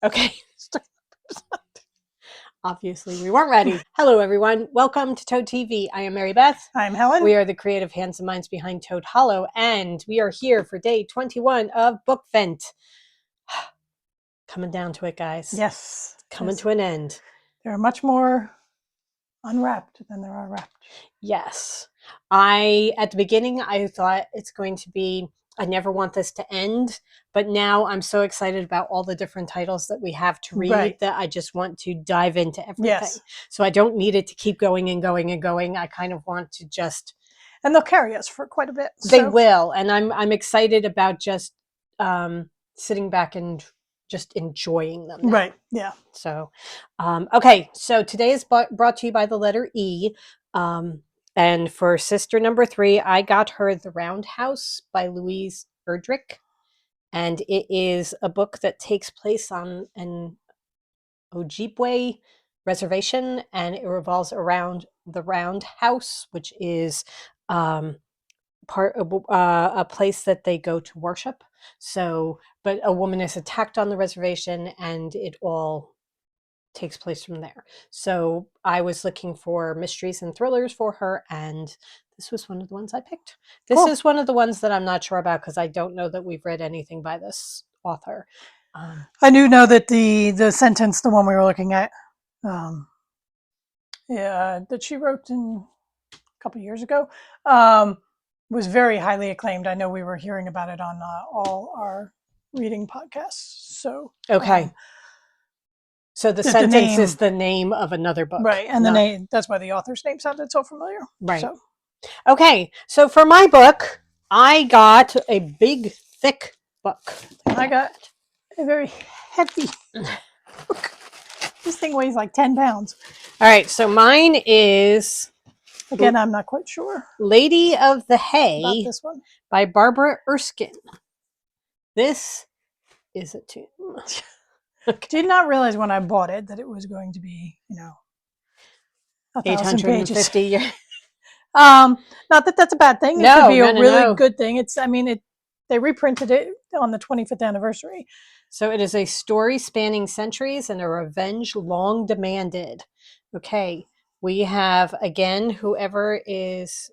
Okay. Obviously, we weren't ready. Hello, everyone. Welcome to Toad TV. I am Mary Beth. I'm Helen. We are the creative hands and minds behind Toad Hollow, and we are here for day 21 of Bookvent. Coming down to it, guys. Yes. Coming to an end. There are much more unwrapped than there are wrapped. Yes. At the beginning, I thought it's going to be, I never want this to end, but now I'm so excited about all the different titles that we have to read that I just want to dive into everything. Yes. So I don't need it to keep going and going and going. I kind of want to just... And they'll carry us for quite a bit. They will. And I'm excited about just sitting back and just enjoying them now. Right. Yeah. So, okay. So today is brought to you by the letter E. And for sister number 3, I got her The Roundhouse by Louise Erdrich. And it is a book that takes place on an Ojibwe reservation, and it revolves around the Roundhouse, which is part of a place that they go to worship. So, but a woman is attacked on the reservation, and it all takes place from there. So I was looking for mysteries and thrillers for her, and this was one of the ones I picked. This is one of the ones that I'm not sure about because I don't know that we've read anything by this author. I do know that the sentence, the one we were looking at, that she wrote a couple years ago, was very highly acclaimed. I know we were hearing about it on all our reading podcasts. So okay. So the sentence is the name of another book. Right. And the name, that's why the author's name sounded so familiar. Right. So. Okay. So for my book, I got a big, thick book. I got a very heavy book. This thing weighs like 10 pounds. All right. So mine is... Again, I'm not quite sure. Lady of the Hay about this one. By Barbara Erskine. This is a tune. Okay. Did not realize when I bought it that it was going to be, 850 years. Not that that's a bad thing. No, it could be a really good thing. They reprinted it on the 25th anniversary. So it is a story spanning centuries and a revenge long demanded. Okay. We have, again, whoever is...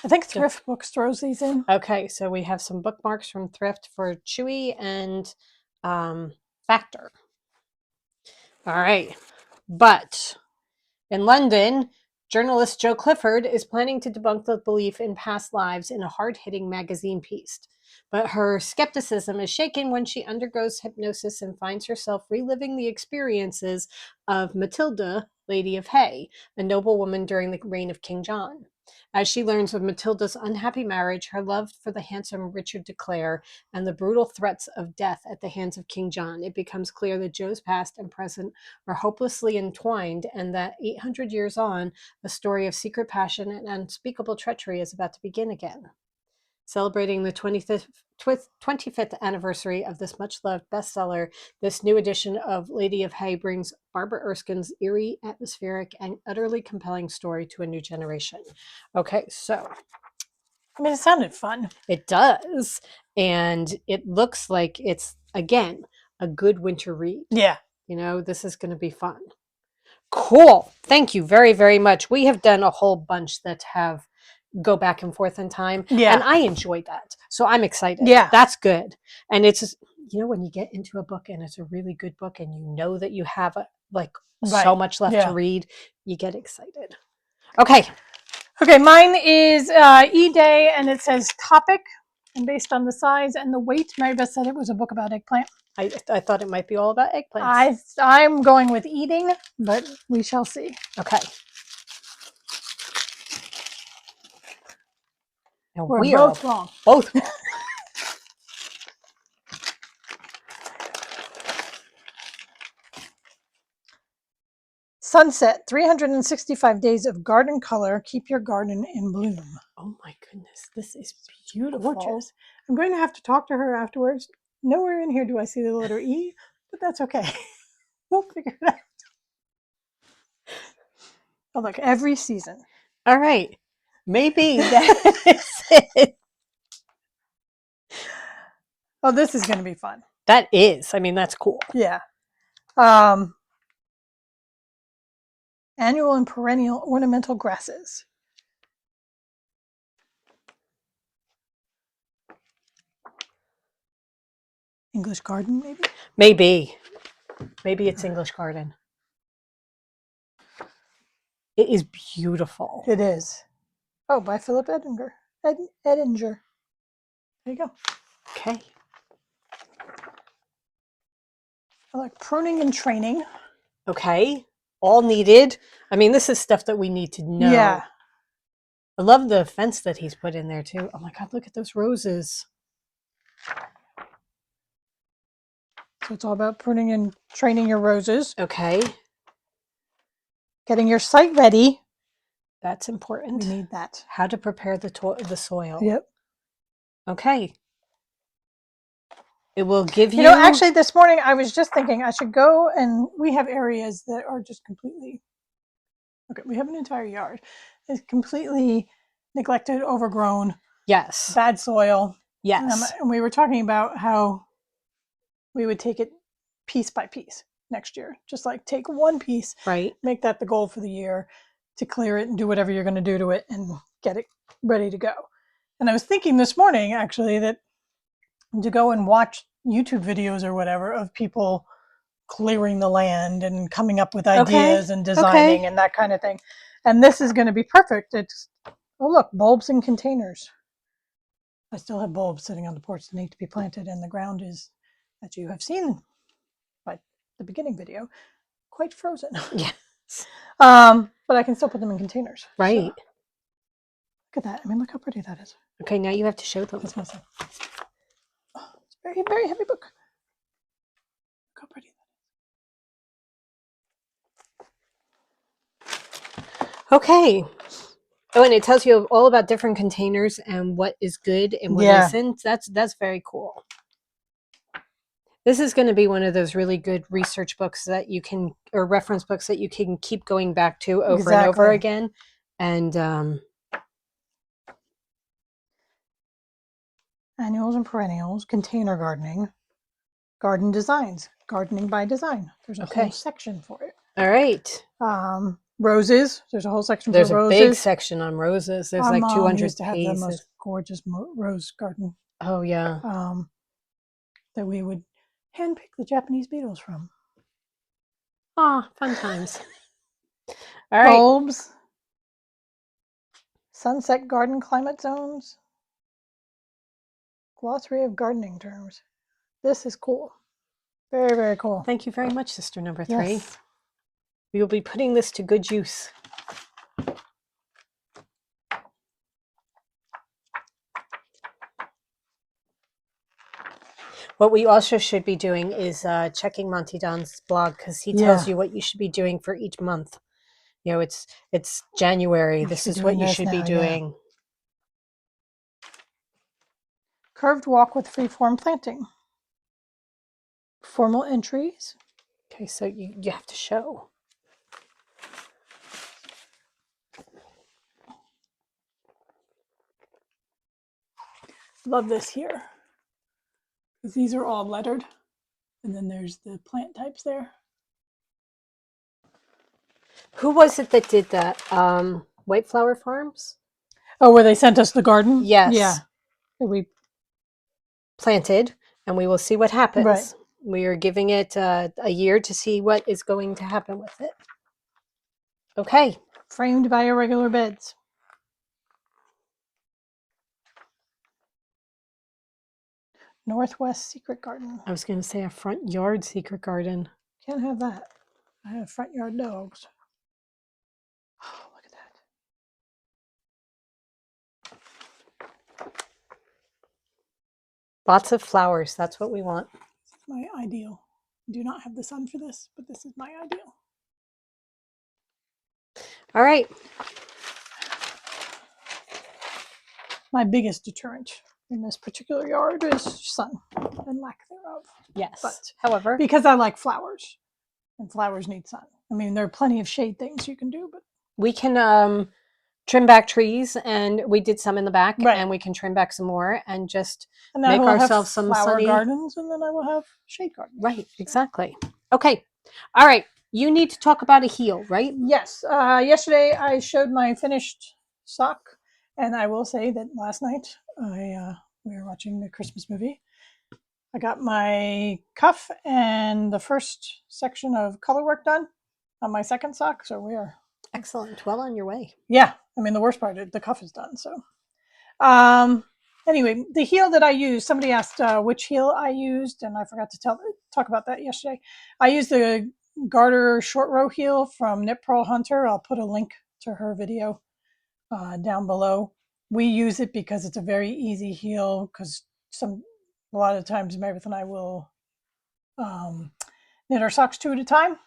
I think Thrift Books throws these in. Okay, so we have some bookmarks from Thrift for Chewy and Factor. All right. But in London, journalist Jo Clifford is planning to debunk the belief in past lives in a hard-hitting magazine piece. But her skepticism is shaken when she undergoes hypnosis and finds herself reliving the experiences of Matilda, Lady of Hay, a noblewoman during the reign of King John. As she learns of Matilda's unhappy marriage, her love for the handsome Richard de Clare, and the brutal threats of death at the hands of King John, it becomes clear that Jo's past and present are hopelessly entwined, and that 800 years on, a story of secret passion and unspeakable treachery is about to begin again. Celebrating the 25th anniversary of this much-loved bestseller, this new edition of Lady of Hay brings Barbara Erskine's eerie, atmospheric, and utterly compelling story to a new generation. Okay, so... it sounded fun. It does. And it looks like it's, again, a good winter read. Yeah. This is going to be fun. Cool. Thank you very, very much. We have done a whole bunch that have... go back and forth in time. Yeah. And I enjoyed that. So I'm excited. Yeah. That's good. And it's just, when you get into a book and it's a really good book and you know that you have so much left to read, you get excited. Okay. Okay. Mine is E-Day, and it says topic, and based on the size and the weight, Mary Beth said it was a book about eggplant. I thought it might be all about eggplants. I'm going with eating, but we shall see. Okay. Now We're both wrong. Both wrong. Sunset, 365 days of garden color. Keep your garden in bloom. Oh my goodness. This is beautiful. Gorgeous. I'm going to have to talk to her afterwards. Nowhere in here do I see the letter E, but that's okay. We'll figure it out. Oh, look, every season. All right. Maybe that is it. Oh, this is going to be fun. That is. That's cool. Yeah. Annual and perennial ornamental grasses. English garden, maybe? Maybe it's English garden. It is beautiful. It is. Oh, by Philip Edinger. Edinger. There you go. Okay. I like pruning and training. Okay. All needed. I mean, this is stuff that we need to know. Yeah. I love the fence that he's put in there too. Oh my God, look at those roses. So it's all about pruning and training your roses. Okay. Getting your site ready. That's important. We need that. How to prepare the soil. Yep. Okay. It will give you... You know, actually this morning I was just thinking I should go, and we have areas that are just completely... Okay, we have an entire yard. It's completely neglected, overgrown. Yes. Bad soil. Yes. And we were talking about how we would take it piece by piece next year. Just like take one piece, right? Make that the goal for the year, to clear it and do whatever you're going to do to it and get it ready to go. And I was thinking this morning, actually, that to go and watch YouTube videos or whatever of people clearing the land and coming up with ideas and designing and that kind of thing. And this is going to be perfect. It's, oh look, bulbs in containers. I still have bulbs sitting on the porch that need to be planted, and the ground is, as you have seen by the beginning video, quite frozen. Yes. But I can still put them in containers. Right. So, look at that. I mean, look how pretty that is. Okay, now you have to show them. That's awesome. Oh, it's a very, very heavy book. Look how pretty that is. Okay. Oh, and it tells you all about different containers and what is good and what isn't. That's very cool. This is going to be one of those really good research books that you can, or reference books that you can keep going back to over and over again. And annuals and perennials, container gardening, garden designs, gardening by design. There's a whole section for it. All right. Roses. There's a whole section for roses. There's a big section on roses. There's like 200 used to have pages. the most gorgeous rose garden. Oh yeah. That we would handpick the Japanese beetles from. Ah, fun times. All right. Bulbs. Sunset garden climate zones. Glossary of gardening terms. This is cool. Very, very cool. Thank you very much, Sister Number 3. Yes. We will be putting this to good use. What we also should be doing is checking Monty Don's blog, because he tells you what you should be doing for each month. You know, it's January. This is what you should be doing. Yeah. Curved walk with freeform planting. Formal entries. Okay, so you have to show. Love this here. These are all lettered. And then there's the plant types there. Who was it that did that? White Flower Farms? Oh, where they sent us the garden? Yes. Yeah. We planted, and we will see what happens. Right. We are giving it a year to see what is going to happen with it. Okay. Framed by irregular beds. Northwest secret garden. I was going to say a front yard secret garden. Can't have that. I have front yard dogs. Oh, look at that. Lots of flowers. That's what we want. This is my ideal. I do not have the sun for this, but this is my ideal. All right. My biggest deterrent in this particular yard is sun and lack thereof. Yes. But however, because I like flowers, and flowers need sun. I mean, there are plenty of shade things you can do, but we can trim back trees, and we did some in the back, and we can trim back some more and just make ourselves some flower sunny gardens, and then I will have shade gardens. Right, exactly. Okay, All right. You need to talk about a heel, right? Yes. Yesterday I showed my finished sock, and I will say that last night we were watching the Christmas movie. I got my cuff and the first section of color work done on my second sock, so we are excellent. Well on your way. Yeah, I mean the worst part, the cuff is done. So, anyway, the heel that I used. Somebody asked which heel I used, and I forgot to talk about that yesterday. I used the garter short row heel from Knit Pearl Hunter. I'll put a link to her video down below. We use it because it's a very easy heel. Because a lot of times Meredith and I will knit our socks 2 at a time,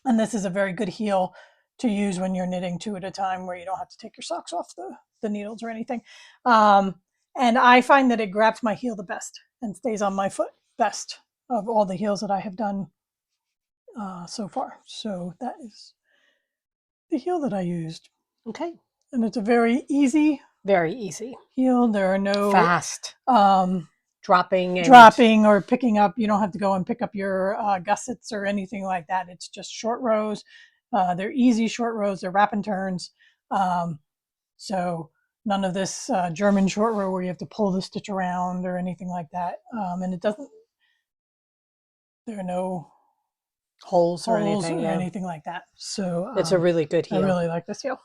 and this is a very good heel to use when you're knitting 2 at a time, where you don't have to take your socks off the needles or anything. And I find that it grabs my heel the best and stays on my foot best of all the heels that I have done so far. So that is the heel that I used. Okay. And it's a very easy heel. There are no fast dropping or picking up. You don't have to go and pick up your gussets or anything like that. It's just short rows. They're easy short rows. They're wrap and turns. So none of this German short row where you have to pull the stitch around or anything like that. And there are no holes or anything like that. So it's a really good heel. I really like this heel.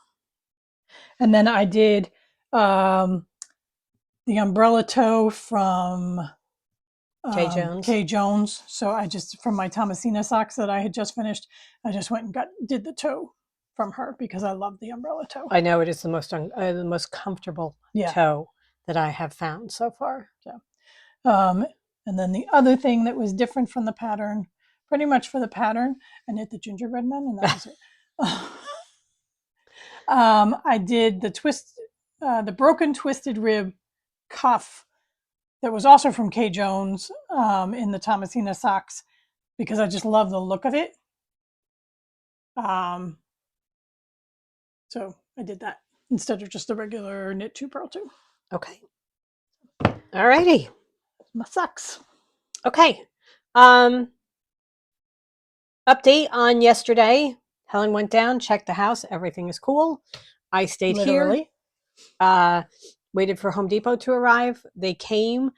And then I did the umbrella toe from Kay Jones. So I just, from my Thomasina socks that I had just finished, I just went and did the toe from her because I love the umbrella toe. I know it is the most comfortable toe that I have found so far. So, and then the other thing that was different from the pattern, pretty much for the pattern, I knit the gingerbread men, and that was it. I did the broken twisted rib cuff that was also from Kay Jones in the Thomasina socks because I just love the look of it. So I did that instead of just the regular knit 2 purl 2. Okay. All righty. My socks. Okay. Update on yesterday. Helen went down, checked the house. Everything is cool. I stayed here. Waited for Home Depot to arrive. They came.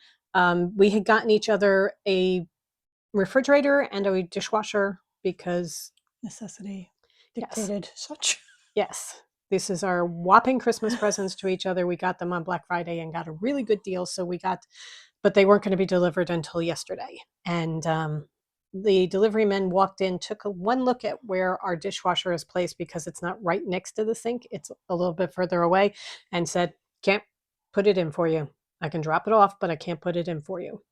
We had gotten each other a refrigerator and a dishwasher because necessity dictated such. Yes. This is our whopping Christmas presents to each other. We got them on Black Friday and got a really good deal. So but they weren't going to be delivered until yesterday. And the delivery men walked in, took one look at where our dishwasher is placed because it's not right next to the sink. It's a little bit further away, and said, can't put it in for you. I can drop it off, but I can't put it in for you.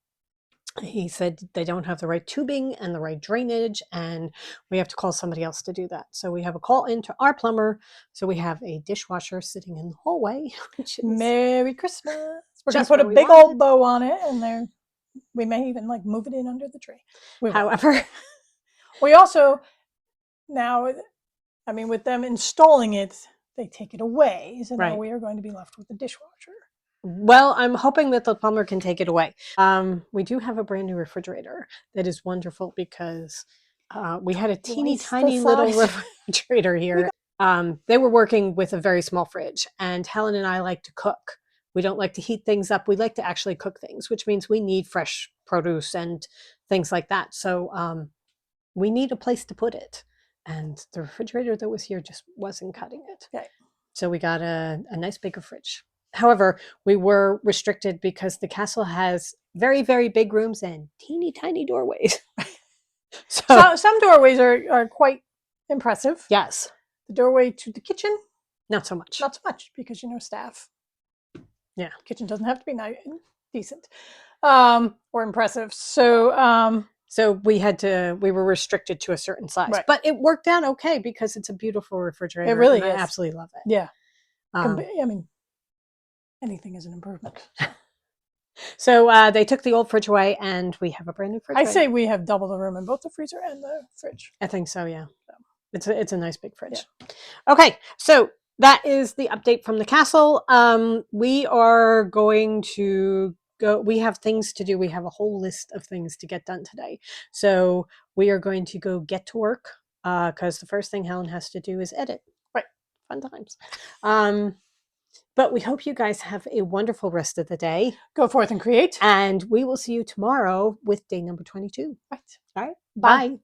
He said they don't have the right tubing and the right drainage, and we have to call somebody else to do that. So we have a call into our plumber. So we have a dishwasher sitting in the hallway. Which is Merry Christmas. We're going to put a big old bow on it, and we may even move it in under the tree. However, we also now, I mean, with them installing it, they take it away. So now we are going to be left with the dishwasher. Well, I'm hoping that the plumber can take it away. We do have a brand new refrigerator that is wonderful because we had a teeny tiny little refrigerator here. They were working with a very small fridge, and Helen and I like to cook. We don't like to heat things up. We like to actually cook things, which means we need fresh produce and things like that. So we need a place to put it. And the refrigerator that was here just wasn't cutting it. Okay. So we got a nice bigger fridge. However, we were restricted because the castle has very, very big rooms and teeny tiny doorways. So some doorways are quite impressive. Yes. The doorway to the kitchen, not so much. Not so much because staff. Yeah. Kitchen doesn't have to be decent or impressive. So we were restricted to a certain size, but it worked out okay because it's a beautiful refrigerator. It really is. I absolutely love it. Yeah. I mean, anything is an improvement. So they took the old fridge away, and we have a brand new fridge. I say we have double the room in both the freezer and the fridge. I think so, yeah. It's a nice big fridge. Yeah. Okay, so that is the update from the castle. We are going to go. We have things to do. We have a whole list of things to get done today. So we are going to go get to work because the first thing Helen has to do is edit. Right. Fun times. But we hope you guys have a wonderful rest of the day. Go forth and create. And we will see you tomorrow with day number 22. Right. All right. Bye. Bye.